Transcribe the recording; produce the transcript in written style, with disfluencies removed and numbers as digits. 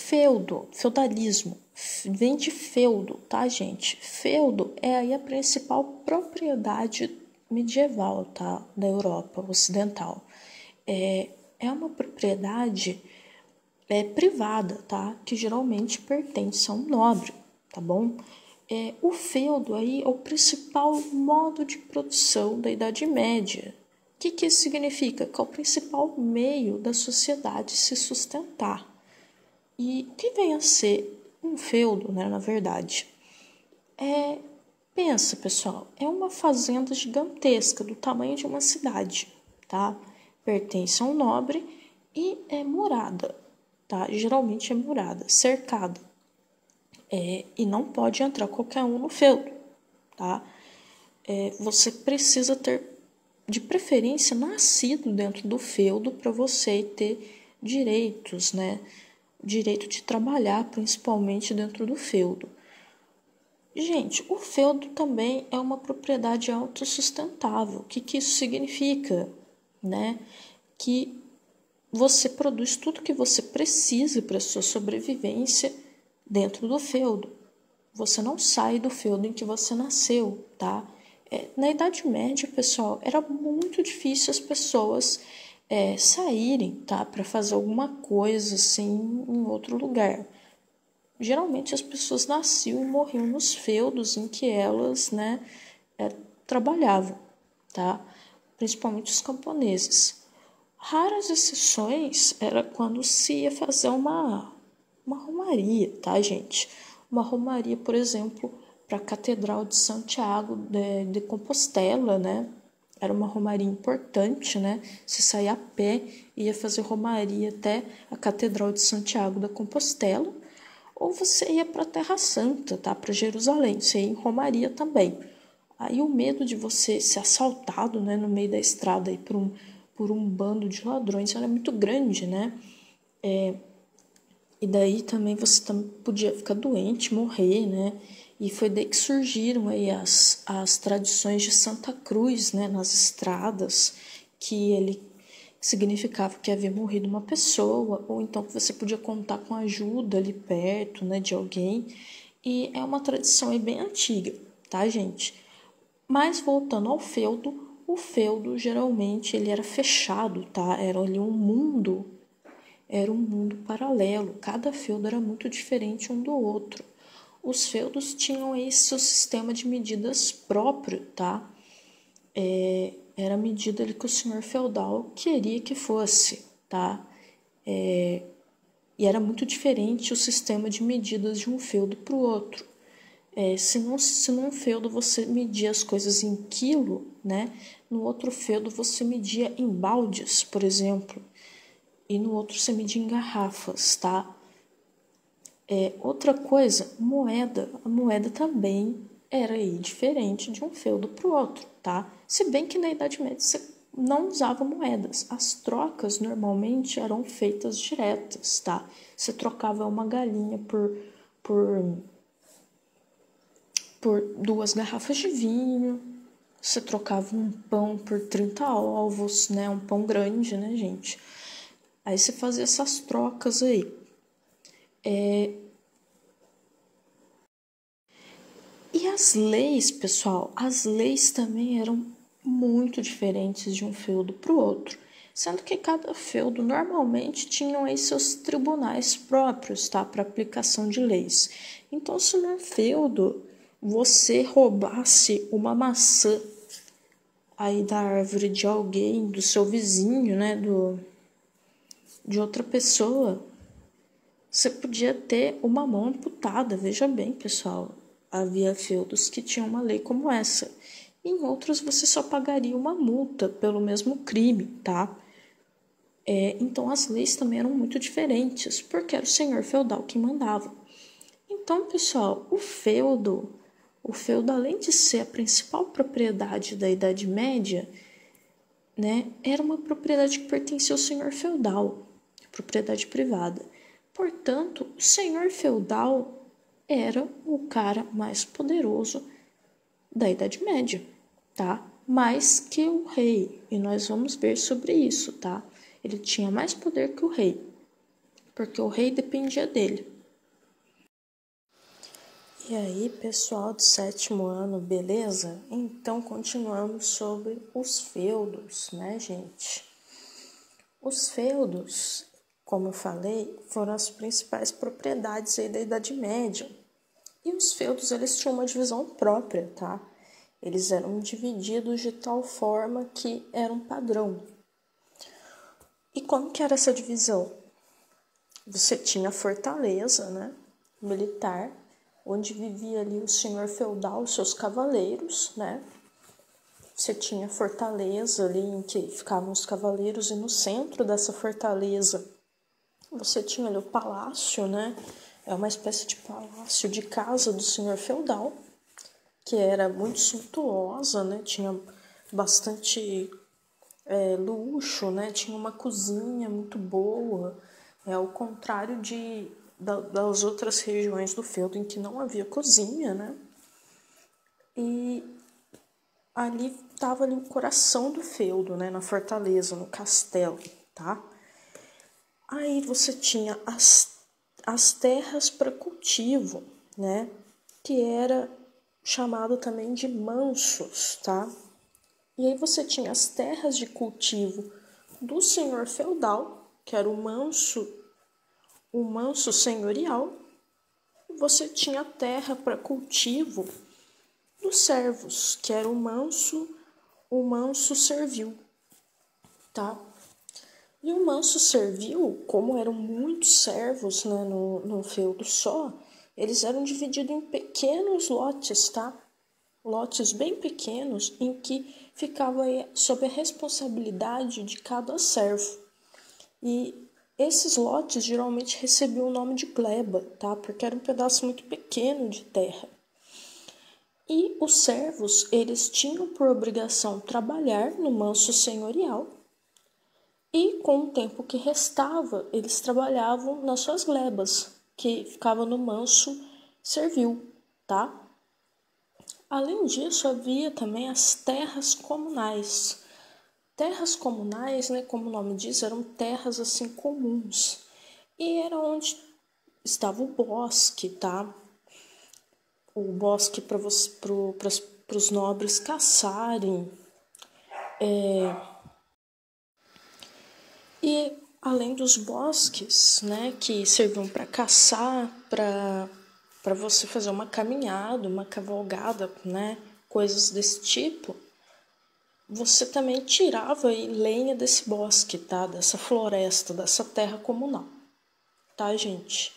Feudo, feudalismo, vem de feudo, tá, gente? Feudo é aí a principal propriedade medieval, tá, da Europa Ocidental. É uma propriedade privada, tá, que geralmente pertence a um nobre, tá bom? O feudo aí é o principal modo de produção da Idade Média. O que isso significa? Que é o principal meio da sociedade se sustentar. E o que vem a ser um feudo, né, na verdade? Pensa, pessoal, é uma fazenda gigantesca do tamanho de uma cidade, tá? Pertence a um nobre e é murada, tá? Geralmente é murada, cercada. E não pode entrar qualquer um no feudo, tá? Você precisa ter, de preferência, nascido dentro do feudo para você ter direitos, né? Direito de trabalhar, principalmente dentro do feudo. Gente, o feudo também é uma propriedade autossustentável. O que isso significa? Né? Que você produz tudo que você precisa para a sua sobrevivência dentro do feudo. Você não sai do feudo em que você nasceu, tá? Na Idade Média, pessoal, era muito difícil as pessoas saírem, tá? Para fazer alguma coisa assim em outro lugar. Geralmente as pessoas nasciam e morriam nos feudos em que elas, né, trabalhavam, tá? Principalmente os camponeses. Raras exceções era quando se ia fazer uma romaria, tá, gente? Uma romaria, por exemplo, para a Catedral de Santiago de Compostela, né? Era uma romaria importante, né? Se saía a pé, ia fazer romaria até a Catedral de Santiago da Compostela, ou você ia para a Terra Santa, tá? Para Jerusalém, você ia em romaria também. Aí o medo de você ser assaltado, né, no meio da estrada aí por um bando de ladrões era muito grande, né? E daí também você podia ficar doente, morrer, né? E foi daí que surgiram aí as tradições de Santa Cruz, né, nas estradas, que ele significava que havia morrido uma pessoa, ou então que você podia contar com ajuda ali perto, né, de alguém. E é uma tradição aí bem antiga, tá, gente? Mas voltando ao feudo, o feudo geralmente ele era fechado, tá? Era ali era um mundo paralelo. Cada feudo era muito diferente um do outro. Os feudos tinham aí seu sistema de medidas próprio, tá? Era a medida ali que o senhor feudal queria que fosse, tá? E era muito diferente o sistema de medidas de um feudo para o outro. Se num feudo você media as coisas em quilo, né? No outro feudo você media em baldes, por exemplo. E no outro você media em garrafas, tá? Outra coisa, moeda. A moeda também era aí diferente de um feudo para o outro, tá? Se bem que na Idade Média você não usava moedas. As trocas normalmente eram feitas diretas, tá? Você trocava uma galinha por 2 garrafas de vinho, você trocava um pão por 30 ovos, né? Um pão grande, né, gente? Aí você fazia essas trocas aí. E as leis, pessoal, as leis também eram muito diferentes de um feudo para o outro, sendo que cada feudo normalmente tinham aí seus tribunais próprios, tá, para aplicação de leis. Então, se num feudo você roubasse uma maçã aí da árvore de alguém, do seu vizinho, né, de outra pessoa, você podia ter uma mão amputada. Veja bem, pessoal, havia feudos que tinham uma lei como essa. Em outros, você só pagaria uma multa pelo mesmo crime, tá? Então, as leis também eram muito diferentes, porque era o senhor feudal que mandava. Então, pessoal, o feudo, além de ser a principal propriedade da Idade Média, né, era uma propriedade que pertencia ao senhor feudal, propriedade privada. Portanto, o senhor feudal era o cara mais poderoso da Idade Média, tá? Mais que o rei, e nós vamos ver sobre isso, tá? Ele tinha mais poder que o rei. porque o rei dependia dele. E aí, pessoal do 7º ano, beleza? Então, continuamos sobre os feudos, né, gente? Os feudos, como eu falei, foram as principais propriedades aí da Idade Média. E os feudos, eles tinham uma divisão própria, tá? Eles eram divididos de tal forma que era um padrão. E como que era essa divisão? Você tinha a fortaleza, né, militar, onde vivia ali o senhor feudal, os seus cavaleiros, né? Você tinha a fortaleza ali em que ficavam os cavaleiros, e no centro dessa fortaleza você tinha ali o palácio, né? É uma espécie de palácio, de casa do senhor feudal, que era muito suntuosa, né? Tinha bastante luxo, né? Tinha uma cozinha muito boa, ao contrário das outras regiões do feudo em que não havia cozinha, né? E ali estava ali o coração do feudo, né? Na fortaleza, no castelo, tá? Aí você tinha as terras para cultivo, né? Que era chamado também de mansos, tá? E aí você tinha as terras de cultivo do senhor feudal, que era o manso senhorial. E você tinha a terra para cultivo dos servos, que era o manso servil, tá? E o manso servil, como eram muitos servos, né, no feudo só, eles eram divididos em pequenos lotes, tá? Lotes bem pequenos em que ficava sob a responsabilidade de cada servo. E esses lotes geralmente recebiam o nome de gleba, tá? Porque era um pedaço muito pequeno de terra. E os servos, eles tinham por obrigação trabalhar no manso senhorial, e com o tempo que restava, eles trabalhavam nas suas glebas, que ficavam no manso servil, tá? Além disso, havia também as terras comunais. Terras comunais, né, como o nome diz, eram terras assim comuns. E era onde estava o bosque, tá? O bosque para os nobres caçarem. E além dos bosques, né, que serviam para caçar, para você fazer uma caminhada, uma cavalgada, né, coisas desse tipo, você também tirava aí lenha desse bosque, tá? Dessa floresta, dessa terra comunal, tá, gente?